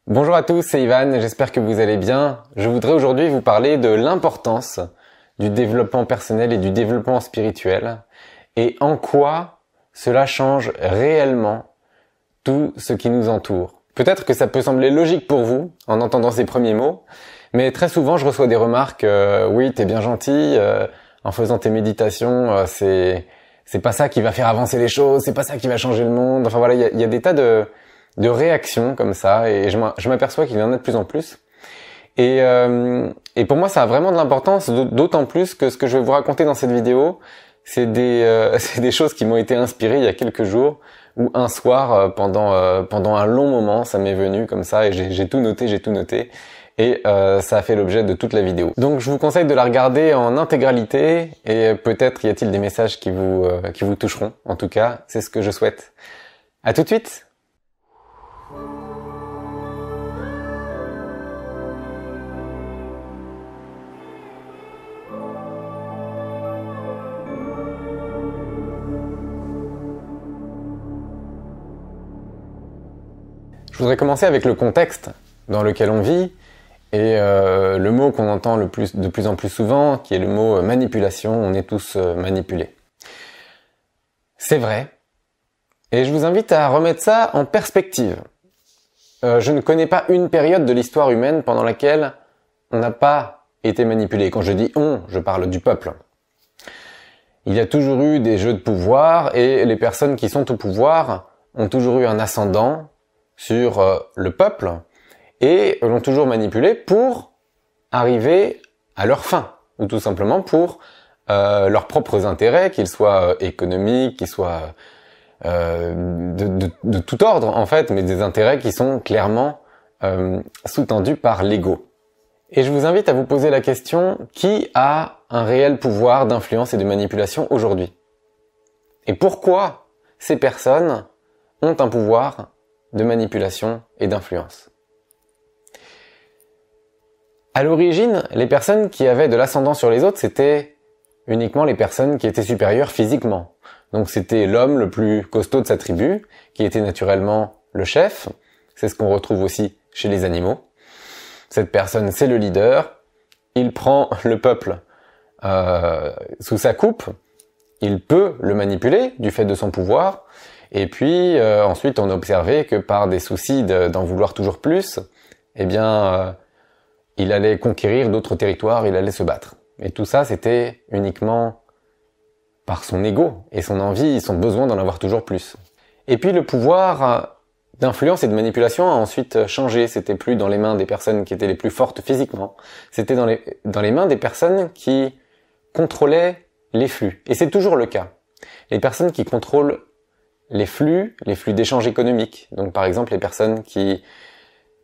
Bonjour à tous, c'est Ivan, j'espère que vous allez bien. Je voudrais aujourd'hui vous parler de l'importance du développement personnel et du développement spirituel et en quoi cela change réellement tout ce qui nous entoure. Peut-être que ça peut sembler logique pour vous en entendant ces premiers mots, mais très souvent je reçois des remarques oui, t'es bien gentil, en faisant tes méditations, c'est pas ça qui va faire avancer les choses, c'est pas ça qui va changer le monde. Enfin voilà, il y a des tas de réactions comme ça et je m'aperçois qu'il y en a de plus en plus. Et pour moi, ça a vraiment de l'importance, d'autant plus que ce que je vais vous raconter dans cette vidéo, c'est des choses qui m'ont été inspirées il y a quelques jours, où un soir, pendant un long moment, ça m'est venu comme ça et j'ai tout noté, et ça a fait l'objet de toute la vidéo. Donc je vous conseille de la regarder en intégralité et peut-être y a-t-il des messages qui vous toucheront. En tout cas, c'est ce que je souhaite. À tout de suite. Je voudrais commencer avec le contexte dans lequel on vit et le mot qu'on entend de plus en plus souvent, qui est le mot manipulation. On est tous manipulés. C'est vrai. Et je vous invite à remettre ça en perspective. Je ne connais pas une période de l'histoire humaine pendant laquelle on n'a pas été manipulé. Quand je dis on, je parle du peuple. Il y a toujours eu des jeux de pouvoir et les personnes qui sont au pouvoir ont toujours eu un ascendant sur le peuple et l'ont toujours manipulé pour arriver à leur fin, ou tout simplement pour leurs propres intérêts, qu'ils soient économiques, qu'ils soient de tout ordre en fait, mais des intérêts qui sont clairement sous-tendus par l'ego. Et je vous invite à vous poser la question, qui a un réel pouvoir d'influence et de manipulation aujourd'hui? Et pourquoi ces personnes ont un pouvoir de manipulation et d'influence? À l'origine, les personnes qui avaient de l'ascendant sur les autres, c'était uniquement les personnes qui étaient supérieures physiquement. Donc c'était l'homme le plus costaud de sa tribu, qui était naturellement le chef. C'est ce qu'on retrouve aussi chez les animaux. Cette personne, c'est le leader. Il prend le peuple sous sa coupe. Il peut le manipuler du fait de son pouvoir. Et puis ensuite, on a observé que par des soucis d'en vouloir toujours plus, eh bien, il allait conquérir d'autres territoires, il allait se battre. Et tout ça, c'était uniquement par son ego et son envie, son besoin d'en avoir toujours plus. Et puis le pouvoir d'influence et de manipulation a ensuite changé. C'était plus dans les mains des personnes qui étaient les plus fortes physiquement. C'était dans les mains des personnes qui contrôlaient les flux. Et c'est toujours le cas. Les personnes qui contrôlent les flux d'échanges économiques. Donc par exemple les personnes qui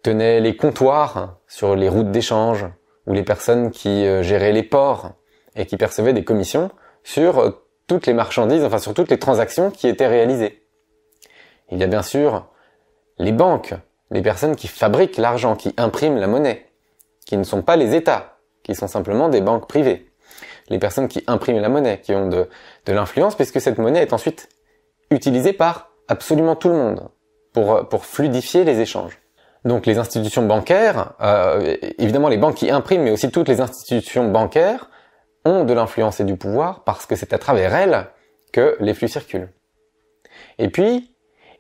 tenaient les comptoirs sur les routes d'échange, ou les personnes qui géraient les ports et qui percevaient des commissions sur toutes les marchandises, enfin sur toutes les transactions qui étaient réalisées. Il y a bien sûr les banques, les personnes qui fabriquent l'argent, qui impriment la monnaie, qui ne sont pas les États, qui sont simplement des banques privées. Les personnes qui impriment la monnaie, qui ont de l'influence, puisque cette monnaie est ensuite utilisée par absolument tout le monde pour fluidifier les échanges. Donc les institutions bancaires, évidemment les banques qui impriment, mais aussi toutes les institutions bancaires ont de l'influence et du pouvoir parce que c'est à travers elles que les flux circulent. Et puis,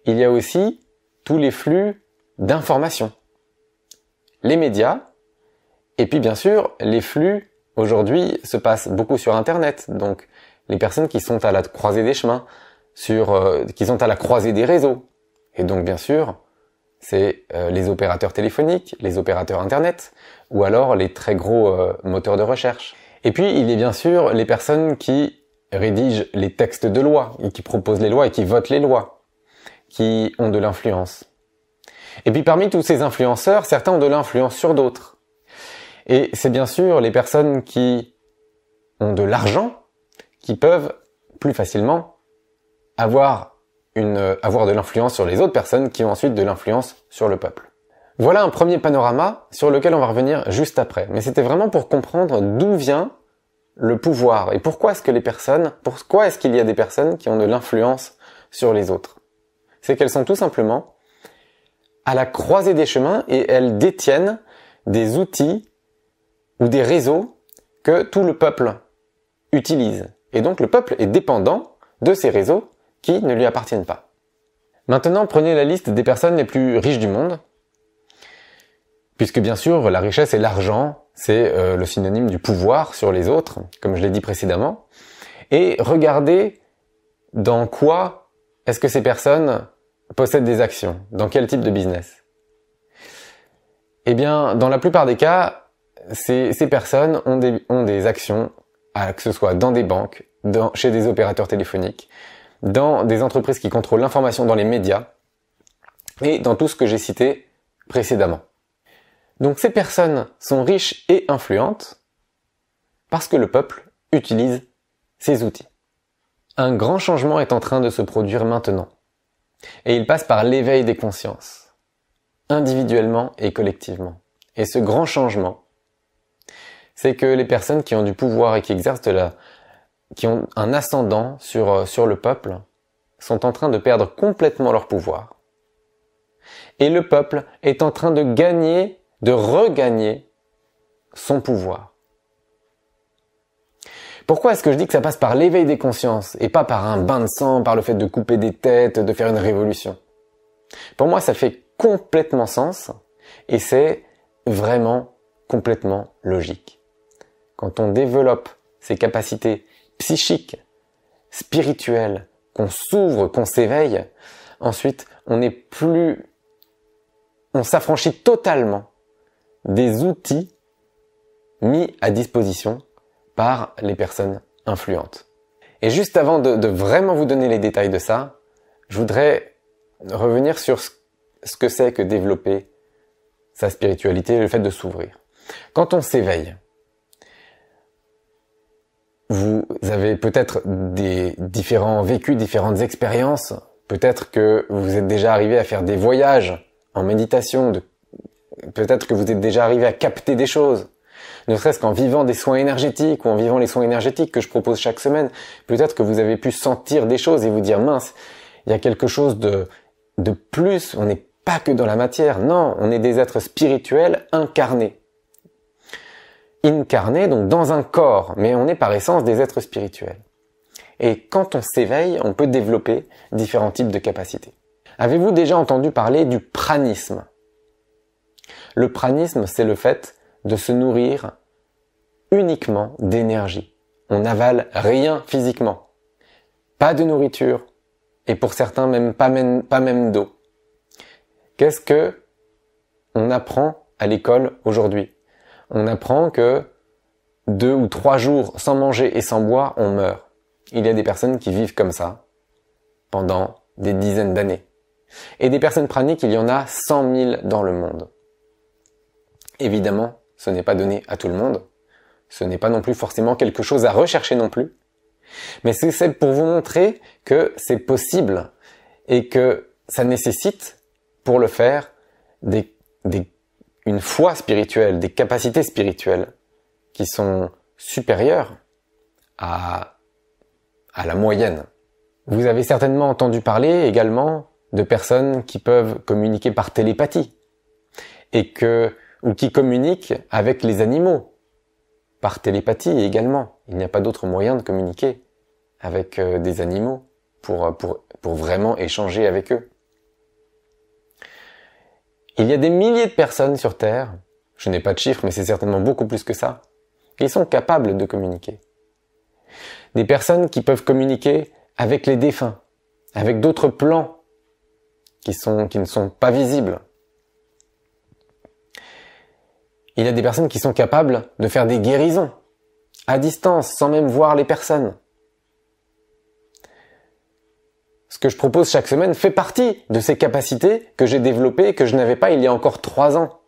il y a aussi tous les flux d'informations. Les médias, et puis bien sûr, les flux aujourd'hui se passent beaucoup sur Internet. Donc les personnes qui sont à la croisée des chemins, qui sont à la croisée des réseaux. Et donc bien sûr, c'est les opérateurs téléphoniques, les opérateurs Internet, ou alors les très gros moteurs de recherche. Et puis, il y a bien sûr les personnes qui rédigent les textes de loi, et qui proposent les lois et qui votent les lois, qui ont de l'influence. Et puis parmi tous ces influenceurs, certains ont de l'influence sur d'autres. Et c'est bien sûr les personnes qui ont de l'argent, qui peuvent plus facilement avoir de l'influence sur les autres personnes qui ont ensuite de l'influence sur le peuple. Voilà un premier panorama sur lequel on va revenir juste après. Mais c'était vraiment pour comprendre d'où vient le pouvoir et pourquoi est-ce qu'il y a des personnes qui ont de l'influence sur les autres. C'est qu'elles sont tout simplement à la croisée des chemins et elles détiennent des outils ou des réseaux que tout le peuple utilise. Et donc le peuple est dépendant de ces réseaux qui ne lui appartiennent pas. Maintenant, prenez la liste des personnes les plus riches du monde, puisque bien sûr la richesse et l'argent, c'est le synonyme du pouvoir sur les autres, comme je l'ai dit précédemment, et regardez dans quoi est-ce que ces personnes possèdent des actions, dans quel type de business. Eh bien, dans la plupart des cas, ces personnes ont des actions, que ce soit dans des banques, chez des opérateurs téléphoniques, dans des entreprises qui contrôlent l'information dans les médias, et dans tout ce que j'ai cité précédemment. Donc ces personnes sont riches et influentes parce que le peuple utilise ces outils. Un grand changement est en train de se produire maintenant. Et il passe par l'éveil des consciences, individuellement et collectivement. Et ce grand changement, c'est que les personnes qui ont du pouvoir et qui exercent qui ont un ascendant sur le peuple, sont en train de perdre complètement leur pouvoir. Et le peuple est en train de regagner son pouvoir. Pourquoi est-ce que je dis que ça passe par l'éveil des consciences et pas par un bain de sang, par le fait de couper des têtes, de faire une révolution? Pour moi, ça fait complètement sens et c'est vraiment complètement logique. Quand on développe ses capacités psychiques, spirituelles, qu'on s'ouvre, qu'on s'éveille, ensuite on s'affranchit totalement des outils mis à disposition par les personnes influentes. Et juste avant de vraiment vous donner les détails de ça, je voudrais revenir sur ce que c'est que développer sa spiritualité, le fait de s'ouvrir. Quand on s'éveille, vous avez peut-être des différents vécus, différentes expériences, peut-être que vous êtes déjà arrivé à faire des voyages en méditation, peut-être que vous êtes déjà arrivé à capter des choses, ne serait-ce qu'en vivant des soins énergétiques ou en vivant les soins énergétiques que je propose chaque semaine, peut-être que vous avez pu sentir des choses et vous dire mince, il y a quelque chose de plus, on n'est pas que dans la matière, non, on est des êtres spirituels incarnés. Incarnés, donc dans un corps, mais on est par essence des êtres spirituels. Et quand on s'éveille, on peut développer différents types de capacités. Avez-vous déjà entendu parler du pranisme? Le pranisme, c'est le fait de se nourrir uniquement d'énergie. On n'avale rien physiquement. Pas de nourriture. Et pour certains, pas même d'eau. Qu'est-ce que on apprend à l'école aujourd'hui? On apprend que 2 ou 3 jours sans manger et sans boire, on meurt. Il y a des personnes qui vivent comme ça pendant des dizaines d'années. Et des personnes praniques, il y en a 100 000 dans le monde. Évidemment, ce n'est pas donné à tout le monde. Ce n'est pas non plus forcément quelque chose à rechercher non plus. Mais c'est pour vous montrer que c'est possible et que ça nécessite, pour le faire, une foi spirituelle, des capacités spirituelles qui sont supérieures à la moyenne. Vous avez certainement entendu parler également de personnes qui peuvent communiquer par télépathie ou qui communiquent avec les animaux par télépathie également. Il n'y a pas d'autre moyen de communiquer avec des animaux pour vraiment échanger avec eux. Il y a des milliers de personnes sur Terre, je n'ai pas de chiffres mais c'est certainement beaucoup plus que ça, qui sont capables de communiquer. Des personnes qui peuvent communiquer avec les défunts, avec d'autres plans qui ne sont pas visibles. Il y a des personnes qui sont capables de faire des guérisons, à distance, sans même voir les personnes. Ce que je propose chaque semaine fait partie de ces capacités que j'ai développées et que je n'avais pas il y a encore 3 ans.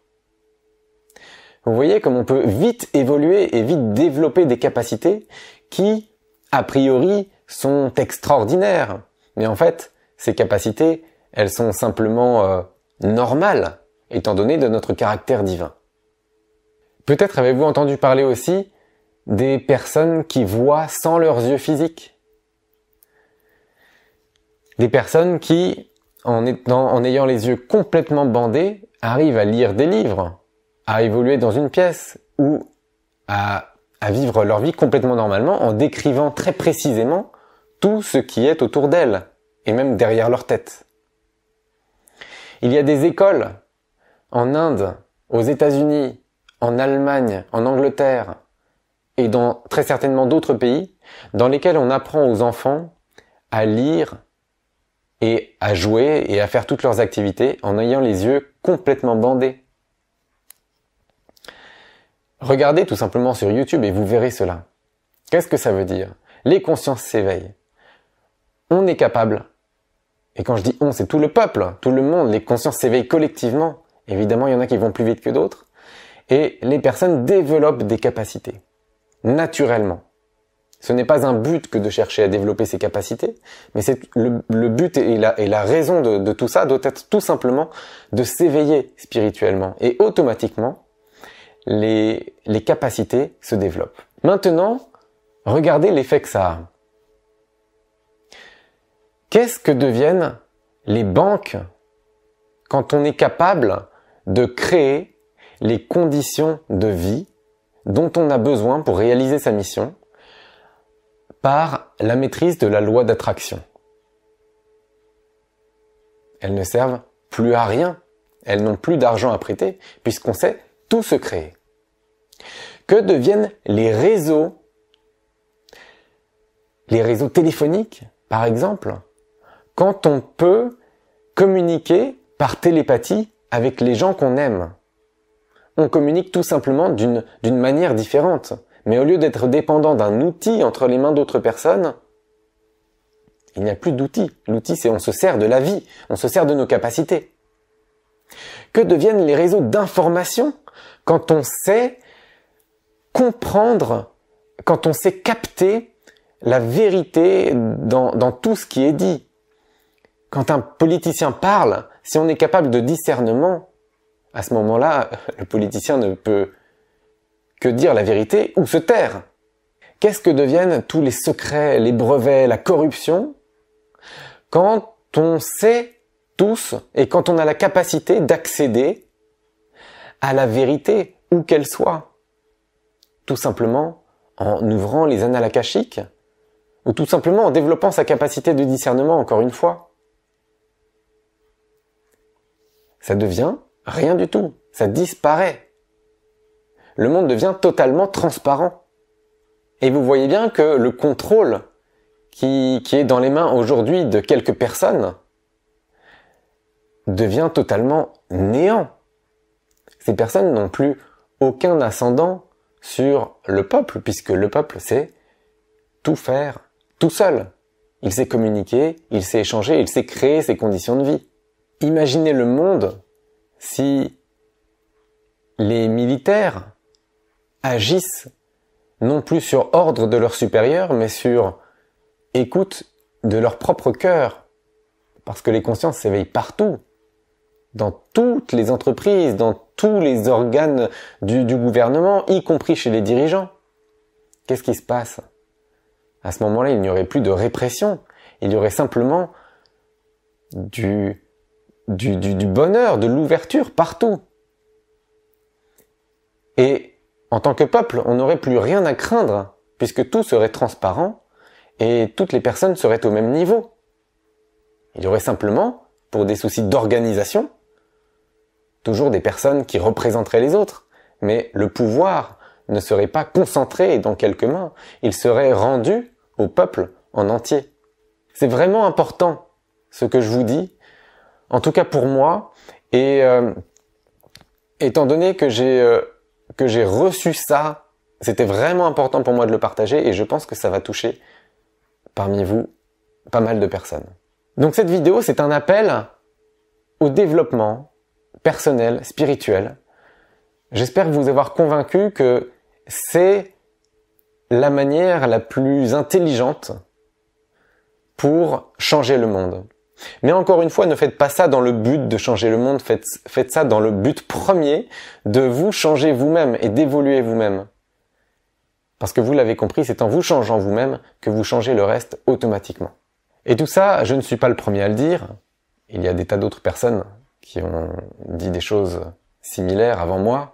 Vous voyez comme on peut vite évoluer et vite développer des capacités qui, a priori, sont extraordinaires. Mais en fait, ces capacités, elles sont simplement normales, étant donné de notre caractère divin. Peut-être avez-vous entendu parler aussi des personnes qui voient sans leurs yeux physiques. Des personnes qui en ayant les yeux complètement bandés, arrivent à lire des livres, à évoluer dans une pièce ou à vivre leur vie complètement normalement en décrivant très précisément tout ce qui est autour d'elles et même derrière leur tête. Il y a des écoles en Inde, aux États-Unis, en Allemagne, en Angleterre et dans très certainement d'autres pays dans lesquels on apprend aux enfants à lire et à jouer et à faire toutes leurs activités en ayant les yeux complètement bandés. Regardez tout simplement sur YouTube et vous verrez cela. Qu'est-ce que ça veut dire? Les consciences s'éveillent. On est capable, et quand je dis on, c'est tout le peuple, tout le monde, les consciences s'éveillent collectivement. Évidemment, il y en a qui vont plus vite que d'autres. Et les personnes développent des capacités, naturellement. Ce n'est pas un but que de chercher à développer ses capacités, mais c'est le but et la raison de tout ça doit être tout simplement de s'éveiller spirituellement. Et automatiquement, les capacités se développent. Maintenant, regardez l'effet que ça a. Qu'est-ce que deviennent les banques quand on est capable de créer les conditions de vie dont on a besoin pour réaliser sa mission par la maîtrise de la loi d'attraction? Elles ne servent plus à rien. Elles n'ont plus d'argent à prêter puisqu'on sait tout se créer. Que deviennent les réseaux téléphoniques, par exemple, quand on peut communiquer par télépathie avec les gens qu'on aime? On communique tout simplement d'une manière différente. Mais au lieu d'être dépendant d'un outil entre les mains d'autres personnes, il n'y a plus d'outil. L'outil, c'est on se sert de la vie, on se sert de nos capacités. Que deviennent les réseaux d'information quand on sait comprendre, quand on sait capter la vérité dans tout ce qui est dit? Quand un politicien parle, si on est capable de discernement, à ce moment-là, le politicien ne peut que dire la vérité ou se taire. Qu'est-ce que deviennent tous les secrets, les brevets, la corruption, quand on sait tous et quand on a la capacité d'accéder à la vérité, où qu'elle soit? Tout simplement en ouvrant les annales akashiques, ou tout simplement en développant sa capacité de discernement, encore une fois. Ça devient rien du tout, ça disparaît. Le monde devient totalement transparent. Et vous voyez bien que le contrôle qui est dans les mains aujourd'hui de quelques personnes devient totalement néant. Ces personnes n'ont plus aucun ascendant sur le peuple, puisque le peuple sait tout faire tout seul. Il sait communiquer, il sait échanger, il sait créer ses conditions de vie. Imaginez le monde si les militaires agissent non plus sur ordre de leurs supérieurs, mais sur écoute de leur propre cœur. Parce que les consciences s'éveillent partout, dans toutes les entreprises, dans tous les organes du gouvernement, y compris chez les dirigeants. Qu'est-ce qui se passe? À ce moment-là, il n'y aurait plus de répression, il y aurait simplement du bonheur, de l'ouverture partout. Et en tant que peuple, on n'aurait plus rien à craindre, puisque tout serait transparent et toutes les personnes seraient au même niveau. Il y aurait simplement, pour des soucis d'organisation, toujours des personnes qui représenteraient les autres, mais le pouvoir ne serait pas concentré dans quelques mains, il serait rendu au peuple en entier. C'est vraiment important ce que je vous dis, en tout cas pour moi, et étant donné que j'ai reçu ça, c'était vraiment important pour moi de le partager et je pense que ça va toucher parmi vous pas mal de personnes. Donc cette vidéo, c'est un appel au développement personnel, spirituel. J'espère vous avoir convaincu que c'est la manière la plus intelligente pour changer le monde. Mais encore une fois, ne faites pas ça dans le but de changer le monde, faites ça dans le but premier de vous changer vous-même et d'évoluer vous-même. Parce que vous l'avez compris, c'est en vous changeant vous-même que vous changez le reste automatiquement. Et tout ça, je ne suis pas le premier à le dire. il y a des tas d'autres personnes qui ont dit des choses similaires avant moi.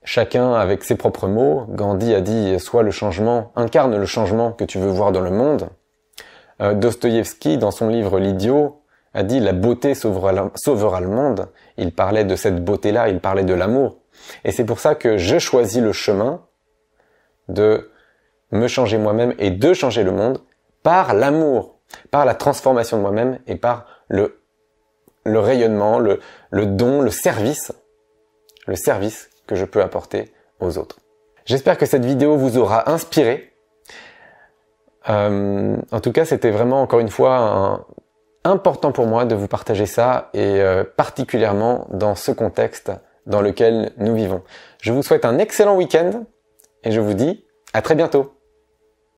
Chacun avec ses propres mots. Gandhi a dit « Sois le changement, incarne le changement que tu veux voir dans le monde ». Dostoïevski, dans son livre « L'idiot », a dit « La beauté sauvera le monde ». Il parlait de cette beauté-là, il parlait de l'amour. Et c'est pour ça que je choisis le chemin de me changer moi-même et de changer le monde par l'amour, par la transformation de moi-même et par le rayonnement, le don, le service que je peux apporter aux autres. J'espère que cette vidéo vous aura inspiré. En tout cas, c'était vraiment encore une fois important pour moi de vous partager ça et particulièrement dans ce contexte dans lequel nous vivons. Je vous souhaite un excellent week-end et je vous dis à très bientôt.